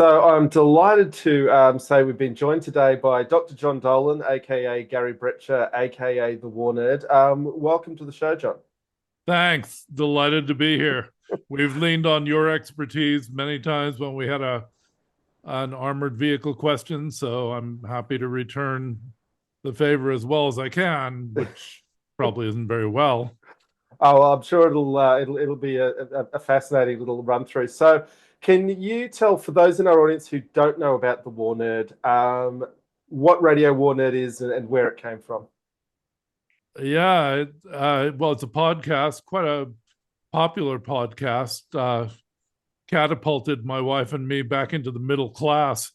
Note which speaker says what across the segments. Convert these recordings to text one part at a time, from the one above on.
Speaker 1: So I'm delighted to say we've been joined today by Dr. John Dolan, aka Gary Brecher, aka the War Nerd. Welcome to the show, John.
Speaker 2: Thanks. Delighted to be here. We've leaned on your expertise many times when we had an armored vehicle question, so I'm happy to return the favor as well as I can, which probably isn't very well.
Speaker 1: Oh, well, I'm sure it'll be a fascinating little run through. So, can you tell for those in our audience who don't know about the War Nerd, what Radio War Nerd is and where it came from?
Speaker 2: Well, it's a podcast, quite a popular podcast. Catapulted my wife and me back into the middle class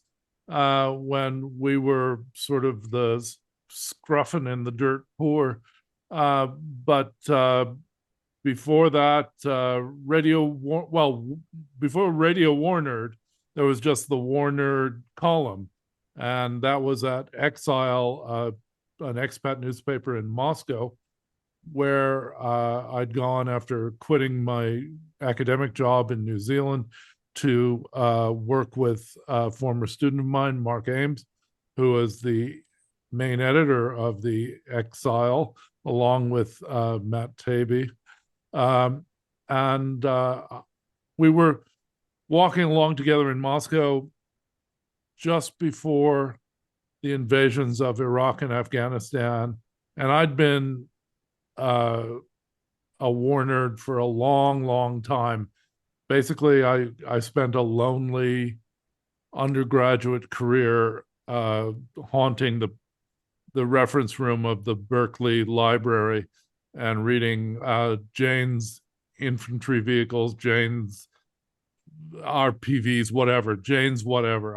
Speaker 2: when we were sort of the scruffing in the dirt poor. But before that, before Radio War Nerd, there was just the War Nerd column, and that was at Exile, an expat newspaper in Moscow, where I'd gone after quitting my academic job in New Zealand to work with a former student of mine, Mark Ames, who was the main editor of the Exile, along with Matt Taby. And we were walking along together in Moscow just before the invasions of Iraq and Afghanistan. And I'd been a war nerd for a long, long time. Basically, I spent a lonely undergraduate career haunting the reference room of the Berkeley Library and reading Jane's infantry vehicles, Jane's RPVs, whatever, Jane's whatever.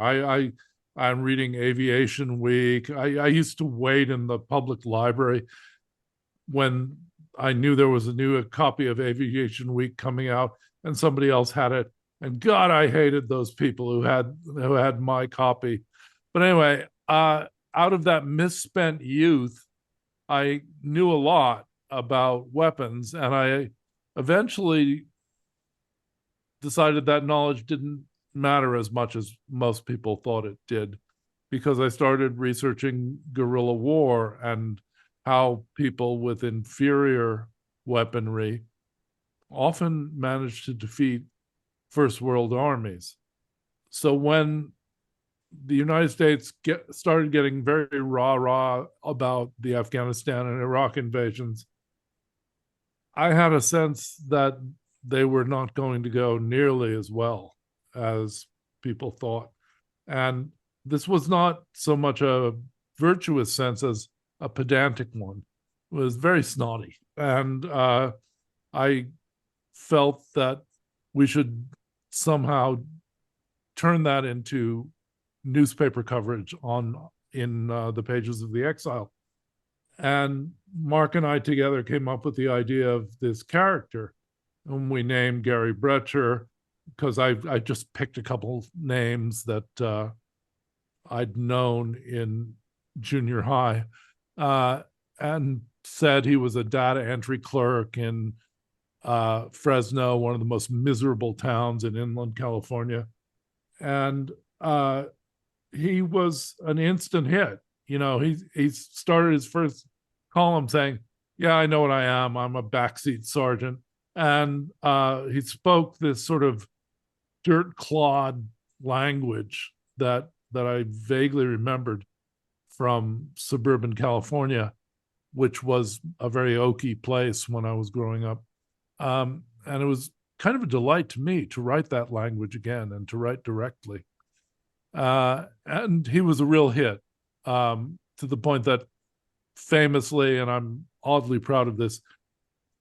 Speaker 2: I'm reading Aviation Week. I used to wait in the public library when I knew there was a copy of Aviation Week coming out and somebody else had it. And God, I hated those people who had my copy. But anyway, out of that misspent youth, I knew a lot about weapons, and I eventually decided that knowledge didn't matter as much as most people thought it did, because I started researching guerrilla war and how people with inferior weaponry often managed to defeat First World armies. So when the United States started getting very rah-rah about the Afghanistan and Iraq invasions, I had a sense that they were not going to go nearly as well as people thought. And this was not so much a virtuous sense as a pedantic one. It was very snotty. And I felt that we should somehow turn that into newspaper coverage in the pages of the Exile. And Mark and I together came up with the idea of this character, whom we named Gary Brecher, because I just picked a couple names that I'd known in junior high, and said he was a data entry clerk in Fresno, one of the most miserable towns in inland California. And he was an instant hit. You know, he started his first column saying, "Yeah, I know what I am. I'm a backseat sergeant." And he spoke this sort of dirt clod language that I vaguely remembered from suburban California, which was a very oaky place when I was growing up. And it was kind of a delight to me to write that language again and to write directly. And he was a real hit, to the point that famously, and I'm oddly proud of this,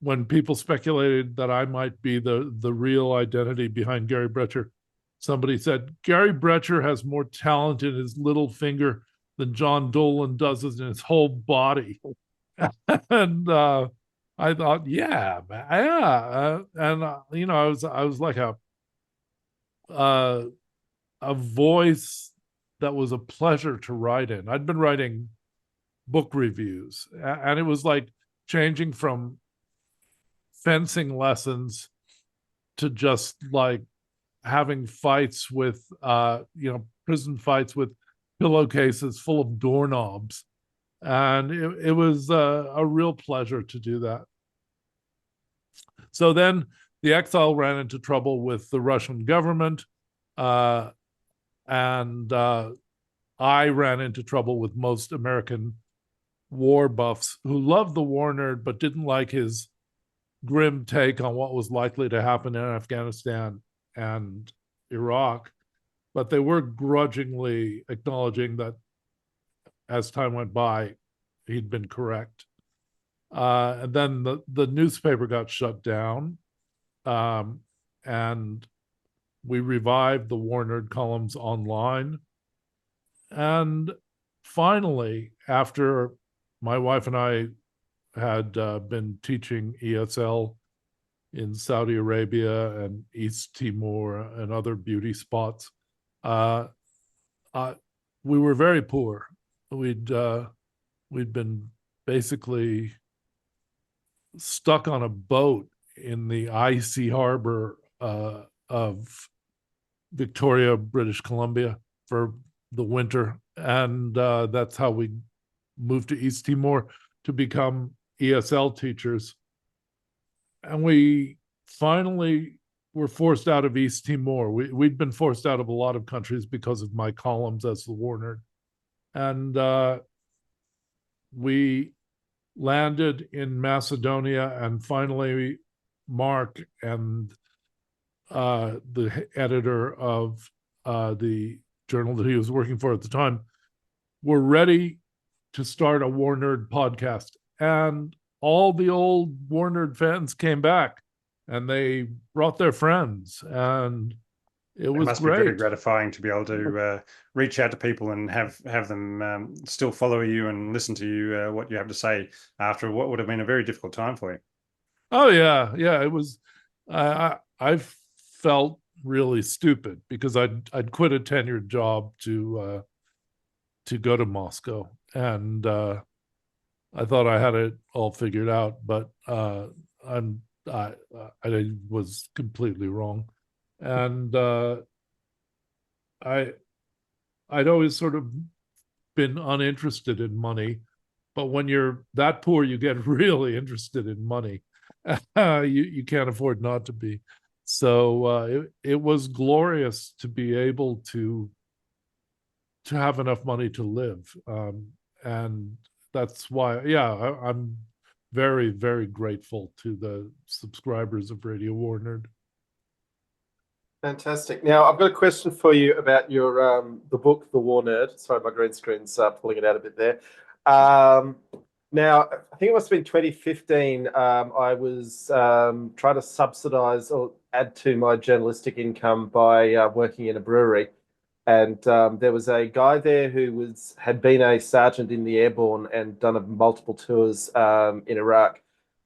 Speaker 2: when people speculated that I might be the real identity behind Gary Brecher, somebody said, Gary Brecher has more talent in his little finger than John Dolan does in his whole body. And I thought, yeah, yeah. And I was like a voice that was a pleasure to write in. I'd been writing book reviews, and it was like changing from fencing lessons to just like having fights with, prison fights with pillowcases full of doorknobs. And it was a real pleasure to do that. So then the exile ran into trouble with the Russian government, uh, and I ran into trouble with most American war buffs who loved the war nerd but didn't like his grim take on what was likely to happen in Afghanistan and Iraq. But they were grudgingly acknowledging that as time went by, he'd been correct. And then the newspaper got shut down, um, and we revived the War Nerd columns online. And finally, after my wife and I had been teaching ESL in Saudi Arabia and East Timor and other beauty spots, uh, uh, we were very poor. We'd been basically stuck on a boat in the icy harbor of Victoria, British Columbia, for the winter, and that's how we moved to East Timor to become ESL teachers. And we finally were forced out of East Timor. We'd been forced out of a lot of countries because of my columns as the war nerd. And we landed in Macedonia, and finally Mark and the editor of the journal that he was working for at the time were ready to start a War Nerd podcast. And all the old War Nerd fans came back and they brought their friends, and it
Speaker 3: It
Speaker 2: was
Speaker 3: must be very
Speaker 2: great.
Speaker 3: gratifying to be able to reach out to people and have them still follow you and listen to you, what you have to say after what would have been a very difficult time for you.
Speaker 2: Oh yeah, it was. I felt really stupid because I'd quit a tenured job to go to Moscow, and I thought I had it all figured out, but I was completely wrong, and I I'd always sort of been uninterested in money, but when you're that poor, you get really interested in money. You can't afford not to be. So it was glorious to be able to have enough money to live, and that's why, yeah, I'm very, very grateful to the subscribers of Radio War Nerd.
Speaker 1: Fantastic. Now, I've got a question for you about your the book, The War Nerd. Sorry, my green screen's pulling it out a bit there. Now, I think it must have been 2015. I was trying to subsidize or add to my journalistic income by working in a brewery. And there was a guy there who had been a sergeant in the airborne and done multiple tours in Iraq,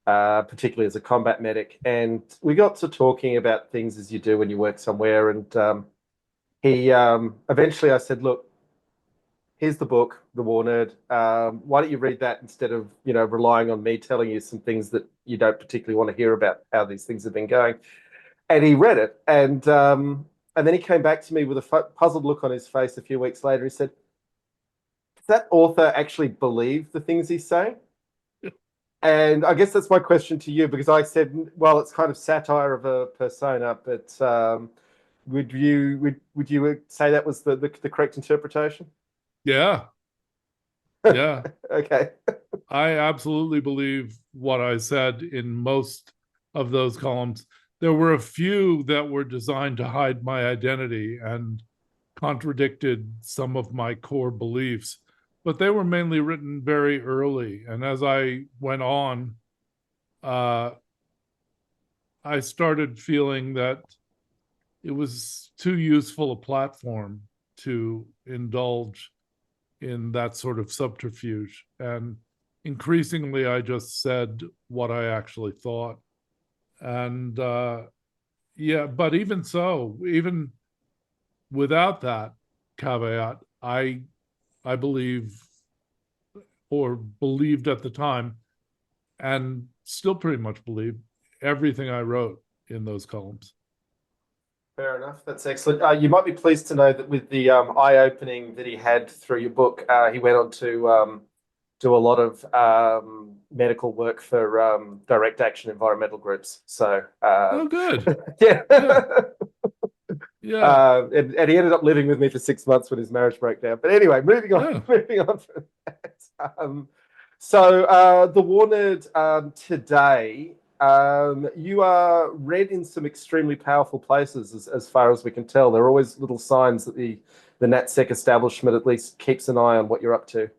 Speaker 1: particularly as a combat medic. And we got to talking about things as you do when you work somewhere. And he eventually, I said, "Look, here's the book, The War Nerd. Why don't you read that instead of relying on me telling you some things that you don't particularly want to hear about how these things have been going?" And he read it, and then he came back to me with a puzzled look on his face a few weeks later. He said, "Does that author actually believe the things he's saying?" And I guess that's my question to you, because I said, well, it's kind of satire of a persona, but would you say that was the correct interpretation?
Speaker 2: Yeah, yeah.
Speaker 1: Okay.
Speaker 2: I absolutely believe what I said in most of those columns. There were a few that were designed to hide my identity and contradicted some of my core beliefs, but they were mainly written very early. And as I went on, uh, I started feeling that it was too useful a platform to indulge in that sort of subterfuge. And increasingly, I just said what I actually thought. And yeah, but even so, even without that caveat, I believe, or believed at the time, and still pretty much believe everything I wrote in those columns.
Speaker 1: Fair enough. That's excellent. You might be pleased to know that with the eye-opening that he had through your book, he went on to do a lot of medical work for direct action environmental groups. So,
Speaker 2: Oh, good.
Speaker 1: yeah.
Speaker 2: Yeah. Yeah.
Speaker 1: And he ended up living with me for 6 months when his marriage broke down. But anyway, moving on,
Speaker 2: Yeah.
Speaker 1: moving on from that. The War Nerd today, you are read in some extremely powerful places, as far as we can tell. There are always little signs that the NatSec establishment at least keeps an eye on what you're up to.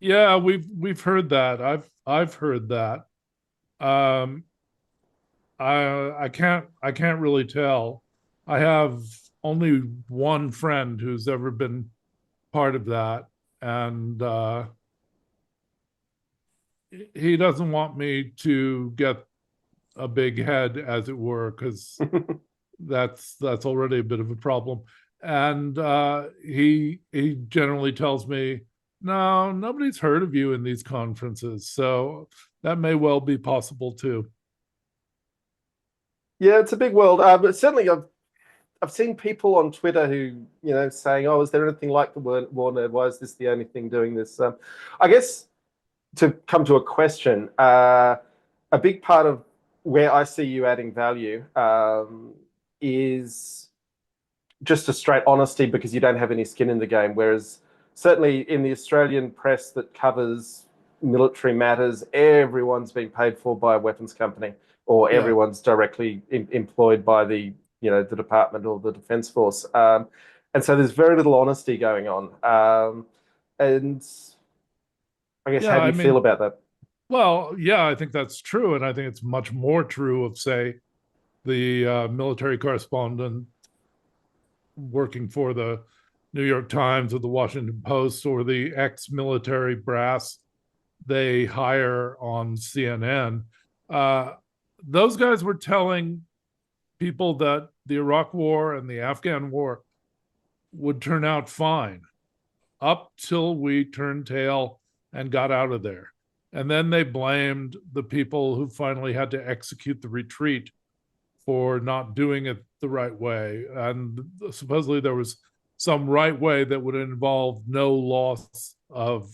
Speaker 2: Yeah, we've heard that. I've heard that. Um, I can't really tell. I have only one friend who's ever been part of that, and he doesn't want me to get a big head, as it were, because that's already a bit of a problem. And he generally tells me, no, nobody's heard of you in these conferences, so that may well be possible too.
Speaker 1: Yeah, it's a big world. But certainly, I've seen people on Twitter who, saying, "Oh, is there anything like the War Nerd? Why is this the only thing doing this?" I guess to come to a question, a big part of where I see you adding value is just a straight honesty because you don't have any skin in the game. Whereas certainly in the Australian press that covers military matters, everyone's being paid for by a weapons company, or
Speaker 2: Yeah.
Speaker 1: everyone's directly employed by the department or the defense force. And so there's very little honesty going on. And I guess,
Speaker 2: Yeah,
Speaker 1: how do
Speaker 2: I
Speaker 1: you feel
Speaker 2: mean,
Speaker 1: about that?
Speaker 2: well, yeah, I think that's true, and I think it's much more true of, say, the military correspondent working for the New York Times or the Washington Post, or the ex-military brass they hire on CNN. Uh, those guys were telling people that the Iraq War and the Afghan War would turn out fine up till we turned tail and got out of there. And then they blamed the people who finally had to execute the retreat for not doing it the right way. And supposedly there was some right way that would involve no loss of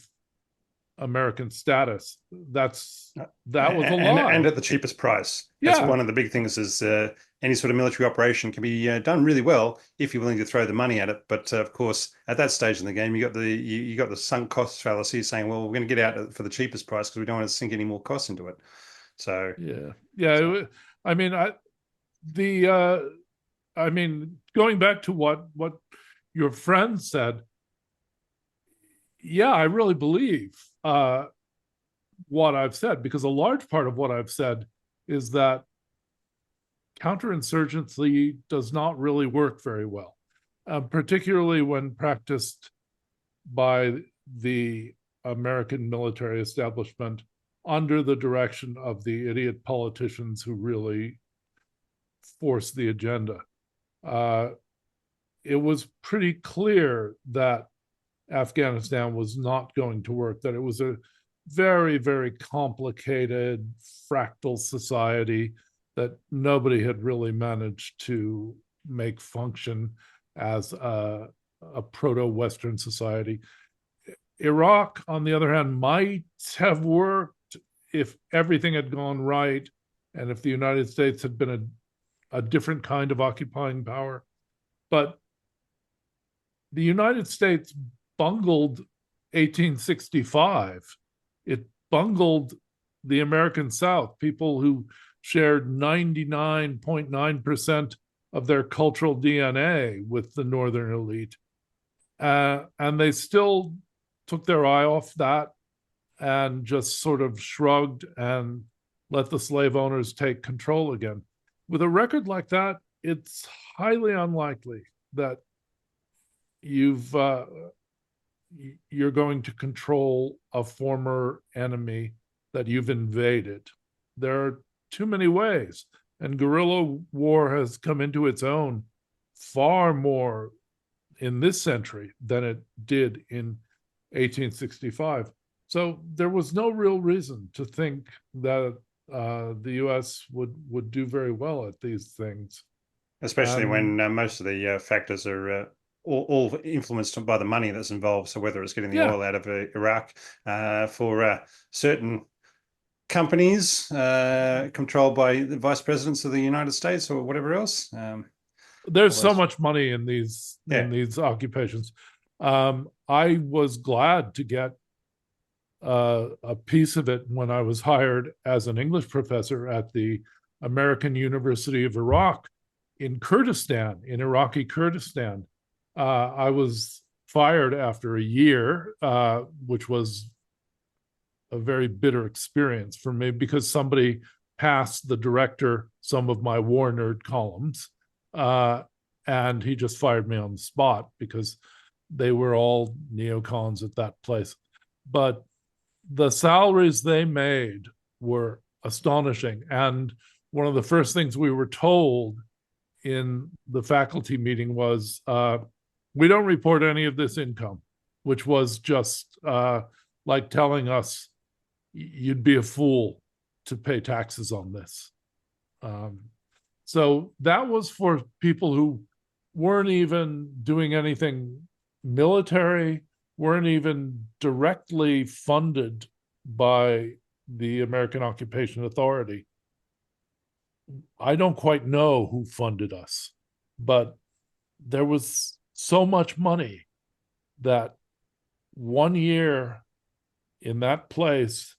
Speaker 2: American status. That was a
Speaker 3: and
Speaker 2: lie.
Speaker 3: at the cheapest price. That's
Speaker 2: Yeah.
Speaker 3: one of the big things. Is any sort of military operation can be done really well if you're willing to throw the money at it. But of course, at that stage in the game, you got the sunk cost fallacy, saying, "Well, we're going to get out for the cheapest price because we don't want to sink any more costs into it." So,
Speaker 2: Yeah. Yeah.
Speaker 3: so
Speaker 2: I mean, the I mean, going back to what your friend said, yeah, I really believe what I've said, because a large part of what I've said is that counterinsurgency does not really work very well, particularly when practiced by the American military establishment under the direction of the idiot politicians who really force the agenda. Uh, it was pretty clear that Afghanistan was not going to work, that it was a very, very complicated, fractal society that nobody had really managed to make function as a proto-Western society. Iraq, on the other hand, might have worked if everything had gone right and if the United States had been a different kind of occupying power. But the United States bungled 1865. It bungled the American South, people who shared 99.9% of their cultural DNA with the Northern elite. And they still took their eye off that and just sort of shrugged and let the slave owners take control again. With a record like that, it's highly unlikely that you're going to control a former enemy that you've invaded. There are too many ways, and guerrilla war has come into its own far more in this century than it did in 1865. So there was no real reason to think that the U.S. would do very well at these things.
Speaker 3: Especially when most of the factors are all influenced by the money that's involved. So whether it's getting the oil out of Iraq for certain companies controlled by the vice presidents of the United States or whatever else.
Speaker 2: There's so much money in these occupations. I was glad to get a piece of it when I was hired as an English professor at the American University of Iraq in Kurdistan, in Iraqi Kurdistan. I was fired after a year, which was a very bitter experience for me because somebody passed the director some of my war nerd columns, and he just fired me on the spot because they were all neocons at that place. But the salaries they made were astonishing. And one of the first things we were told in the faculty meeting was, we don't report any of this income, which was just like telling us you'd be a fool to pay taxes on this. So that was for people who weren't even doing anything military, weren't even directly funded by the American Occupation Authority. I don't quite know who funded us, but there was so much money that 1 year in that place,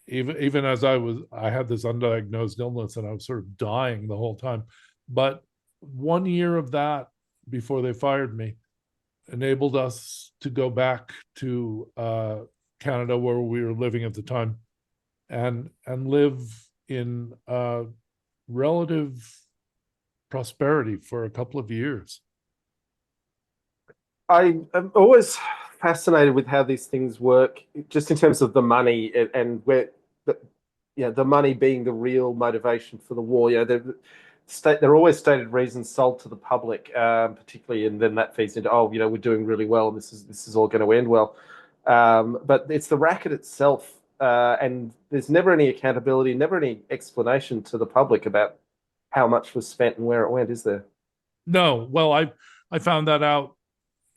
Speaker 2: even as I had this undiagnosed illness and I was sort of dying the whole time, but 1 year of that before they fired me enabled us to go back to Canada, where we were living at the time, and live in relative prosperity for a couple of years.
Speaker 1: I am always fascinated with how these things work, just in terms of the money and where the money being the real motivation for the war. They're always stated reasons sold to the public, particularly, and then that feeds into, we're doing really well, and this is all going to end well. But it's the racket itself, and there's never any accountability, never any explanation to the public about how much was spent and where it went, is there?
Speaker 2: No. Well, I found that out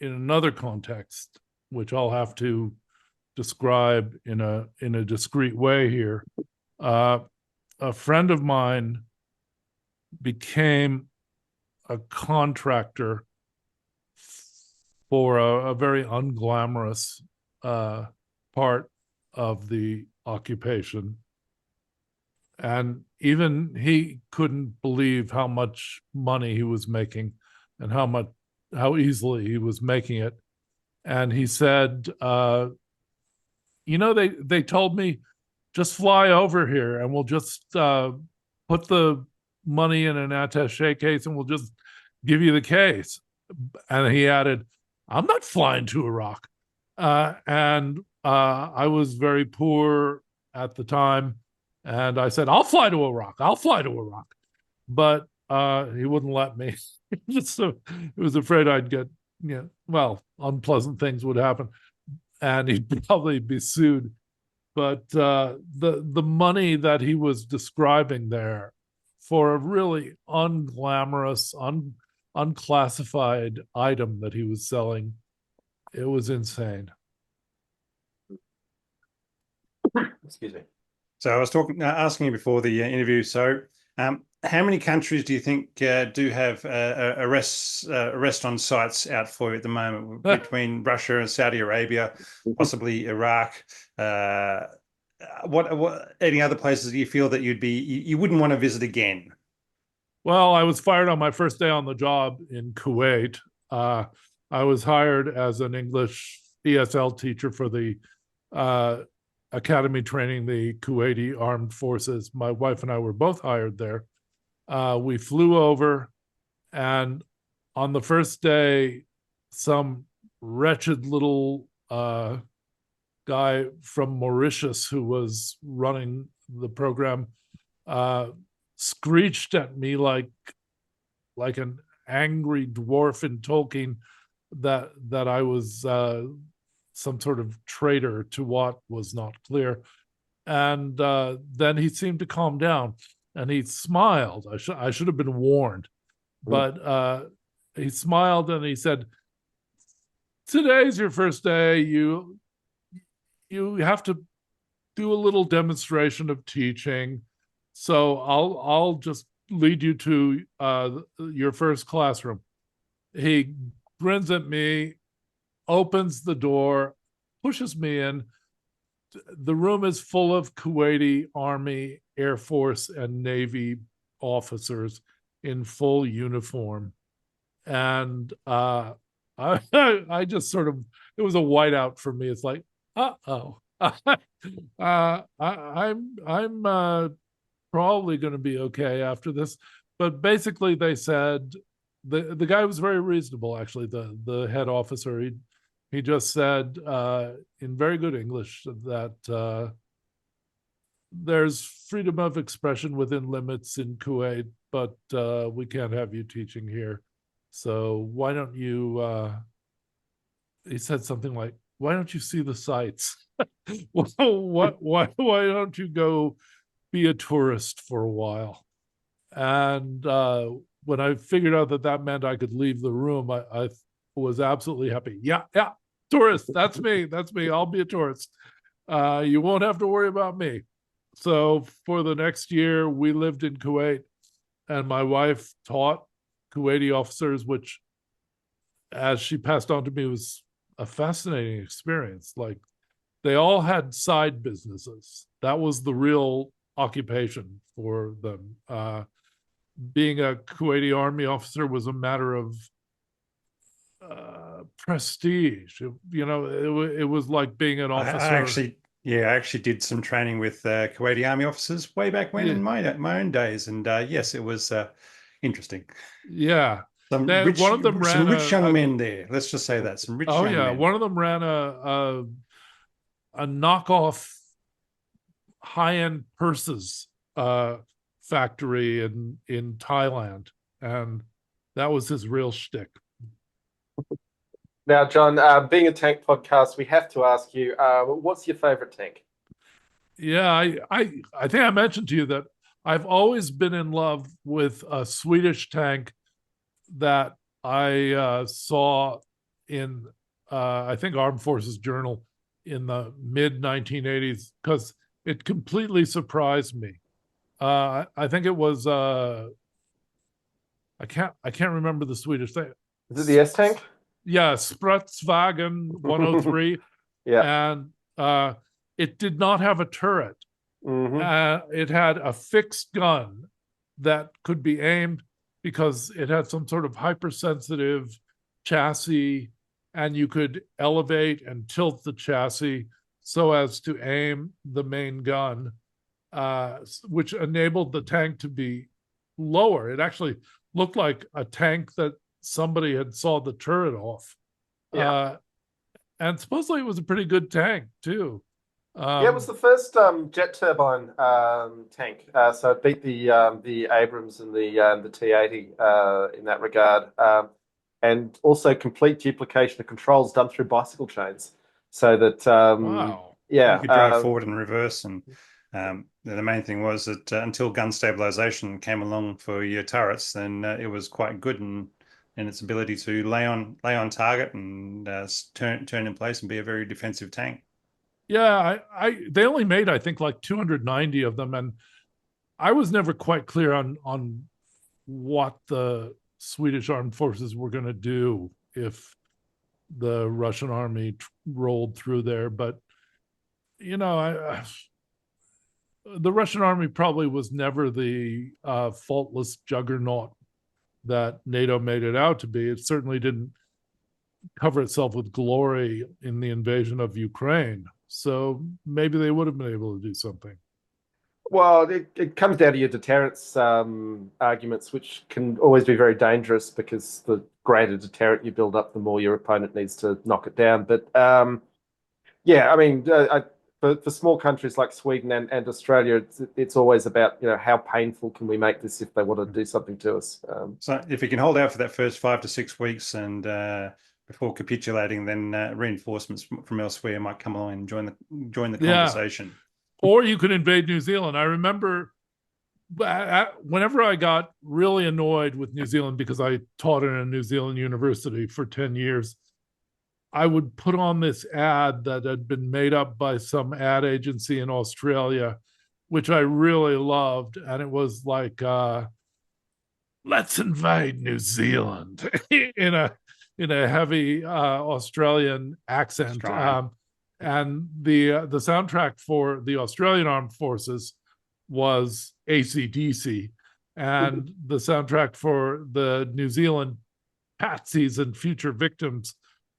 Speaker 2: in another context, which I'll have to describe in a discreet way here. A friend of mine became a contractor for a very unglamorous part of the occupation. And even he couldn't believe how much money he was making and how easily he was making it. And he said, they told me, just fly over here and we'll just put the money in an attaché case and we'll just give you the case. And he added, I'm not flying to Iraq. And I was very poor at the time. And I said, I'll fly to Iraq. I'll fly to Iraq. But he wouldn't let me. So he was afraid I'd get, unpleasant things would happen. And he'd probably be sued. But the money that he was describing there for a really unglamorous, unclassified item that he was selling, it was insane.
Speaker 1: Excuse me.
Speaker 3: So I was asking you before the interview. So how many countries do you think do have arrest on sites out for you at the moment, between Russia and Saudi Arabia, possibly Iraq? What any other places do you feel that you wouldn't want to visit again?
Speaker 2: Well, I was fired on my first day on the job in Kuwait. I was hired as an English ESL teacher for the academy training the Kuwaiti armed forces. My wife and I were both hired there. We flew over, and on the first day, some wretched little guy from Mauritius who was running the program screeched at me like an angry dwarf in Tolkien that I was some sort of traitor to what was not clear. And then he seemed to calm down, and he smiled. I should have been warned, but he smiled and he said, "Today's your first day. You have to do a little demonstration of teaching, so I'll just lead you to your first classroom." He grins at me, opens the door, pushes me in. The room is full of Kuwaiti Army, Air Force, and Navy officers in full uniform. And I just sort of, it was a whiteout for me. It's like, uh-oh. I'm probably going to be okay after this. But basically they said, the guy was very reasonable, actually, the head officer. He just said in very good English that there's freedom of expression within limits in Kuwait, but we can't have you teaching here. So why don't you, he said something like, why don't you see the sights? why don't you go be a tourist for a while? And when I figured out that that meant I could leave the room, I was absolutely happy. Yeah, tourist, that's me. I'll be a tourist. You won't have to worry about me. So for the next year, we lived in Kuwait, and my wife taught Kuwaiti officers, which, as she passed on to me, was a fascinating experience. Like, they all had side businesses. That was the real occupation for them. Being a Kuwaiti Army officer was a matter of prestige. It was like being an officer.
Speaker 3: I actually did some training with Kuwaiti Army officers way back when,
Speaker 2: Yeah,
Speaker 3: in my own days, and yes, it was interesting.
Speaker 2: yeah.
Speaker 3: Some
Speaker 2: One of them ran
Speaker 3: young men there. Let's just say that, some rich
Speaker 2: oh
Speaker 3: young
Speaker 2: yeah,
Speaker 3: men.
Speaker 2: one of them ran a knockoff high-end purses factory in Thailand, and that was his real shtick.
Speaker 1: Now, John, being a tank podcast, we have to ask you, what's your favorite tank?
Speaker 2: Yeah, I think I mentioned to you that I've always been in love with a Swedish tank that I saw in I think Armed Forces Journal in the mid 1980s, because it completely surprised me. I think it was I can't remember the Swedish thing.
Speaker 1: Is it the S tank?
Speaker 2: Yeah, Sprutzwagen 103.
Speaker 1: Yeah.
Speaker 2: And it did not have a turret. It had a fixed gun that could be aimed, because it had some sort of hypersensitive chassis, and you could elevate and tilt the chassis so as to aim the main gun, which enabled the tank to be lower. It actually looked like a tank that somebody had sawed the turret off.
Speaker 1: Yeah.
Speaker 2: And supposedly it was a pretty good tank too.
Speaker 1: Yeah, it was the first jet turbine tank, so it beat the Abrams and the T-80 in that regard, and also complete duplication of controls done through bicycle chains, so that
Speaker 2: Wow.
Speaker 1: yeah,
Speaker 3: You could drive forward and reverse, and the main thing was that until gun stabilization came along for your turrets, then it was quite good in its ability to lay on target and turn in place and be a very defensive tank.
Speaker 2: Yeah, they only made, I think, like 290 of them, and I was never quite clear on what the Swedish armed forces were going to do if the Russian army rolled through there. But the Russian army probably was never the faultless juggernaut that NATO made it out to be. It certainly didn't cover itself with glory in the invasion of Ukraine. So maybe they would have been able to do something.
Speaker 1: Well, it comes down to your deterrence arguments, which can always be very dangerous, because the greater deterrent you build up, the more your opponent needs to knock it down. But yeah, I mean, for small countries like Sweden and Australia, it's always about, how painful can we make this if they want to do something to us.
Speaker 3: So if you can hold out for that first 5 to 6 weeks and before capitulating, then reinforcements from elsewhere might come along and join the conversation.
Speaker 2: or you could invade New Zealand. I remember whenever I got really annoyed with New Zealand because I taught in a New Zealand university for 10 years, I would put on this ad that had been made up by some ad agency in Australia, which I really loved. And it was like, let's invade New Zealand in a heavy Australian accent. And the soundtrack for the Australian Armed Forces was AC/DC, and the soundtrack for the New Zealand patsies and future victims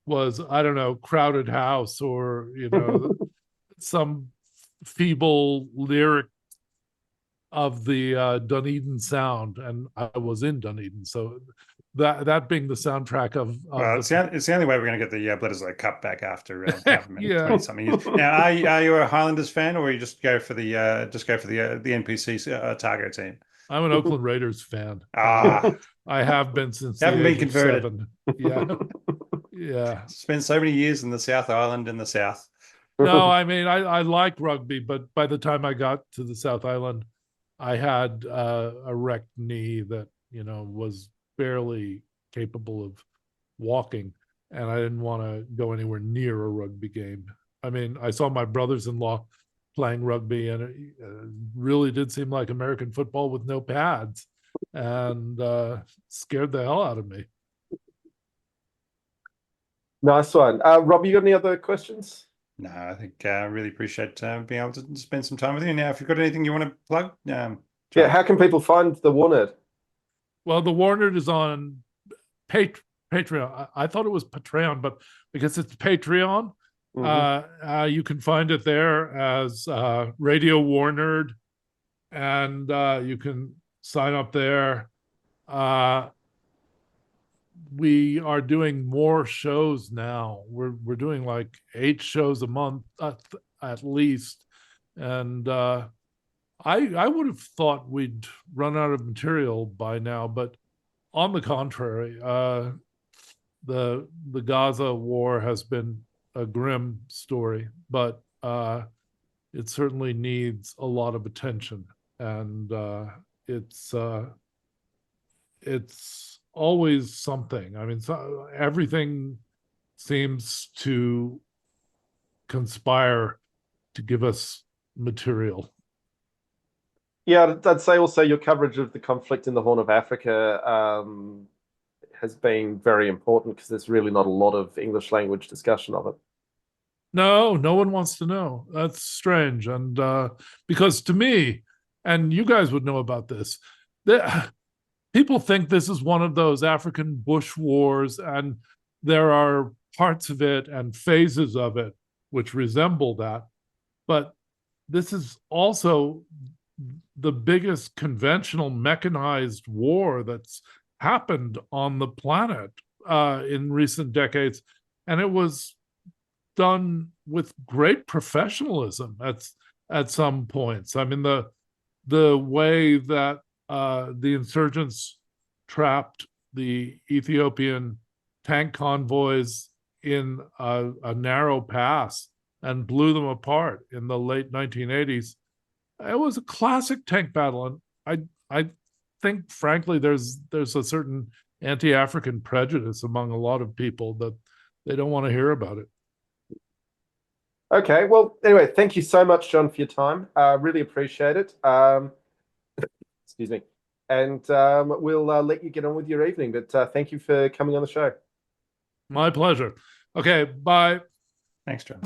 Speaker 2: was, I don't know, Crowded House, or some feeble lyric of the Dunedin sound, and I was in Dunedin, so that being the soundtrack of
Speaker 3: well, it's the only way we're going to get the Bledisloe Cup back after however many,
Speaker 2: Yeah.
Speaker 3: 20 something years. Now, are you a Highlanders fan, or you just go for the NPC Targo team?
Speaker 2: I'm an Oakland Raiders fan.
Speaker 3: Ah,
Speaker 2: I have been since
Speaker 3: haven't
Speaker 2: the
Speaker 3: been
Speaker 2: age of
Speaker 3: converted.
Speaker 2: 7. Yeah, yeah.
Speaker 3: Spent so many years in the South Island in the South.
Speaker 2: No, I mean, I like rugby, but by the time I got to the South Island, I had a wrecked knee that was barely capable of walking, and I didn't want to go anywhere near a rugby game. I mean, I saw my brothers-in-law playing rugby, and it really did seem like American football with no pads, and scared the hell out of me.
Speaker 1: Nice one. Rob, you got any other questions?
Speaker 3: No, I think I really appreciate being able to spend some time with you. Now, if you've got anything you want to plug,
Speaker 1: yeah, how can people find the War Nerd?
Speaker 2: Well, the War Nerd is on Patreon. I thought it was Patreon, but because it's Patreon, you can find it there as Radio War Nerd, and you can sign up there. We are doing more shows now. We're doing like 8 shows a month at least, and I would have thought we'd run out of material by now, but on the contrary, the Gaza war has been a grim story, but it certainly needs a lot of attention, and it's always something. I mean, everything seems to conspire to give us material.
Speaker 1: Yeah, I'd say also your coverage of the conflict in the Horn of Africa has been very important, because there's really not a lot of English language discussion of it.
Speaker 2: No one wants to know. That's strange. And because to me, and you guys would know about this, people think this is one of those African bush wars, and there are parts of it and phases of it which resemble that. But this is also the biggest conventional mechanized war that's happened on the planet in recent decades. And it was done with great professionalism at some points. I mean, the way that the insurgents trapped the Ethiopian tank convoys in a narrow pass and blew them apart in the late 1980s. It was a classic tank battle, and I think, frankly, there's a certain anti-African prejudice among a lot of people that they don't want to hear about it.
Speaker 1: Okay, well, anyway, thank you so much, John, for your time. Really appreciate it. Excuse me. And we'll let you get on with your evening, but thank you for coming on the show.
Speaker 2: My pleasure. Okay, bye.
Speaker 3: Thanks, John.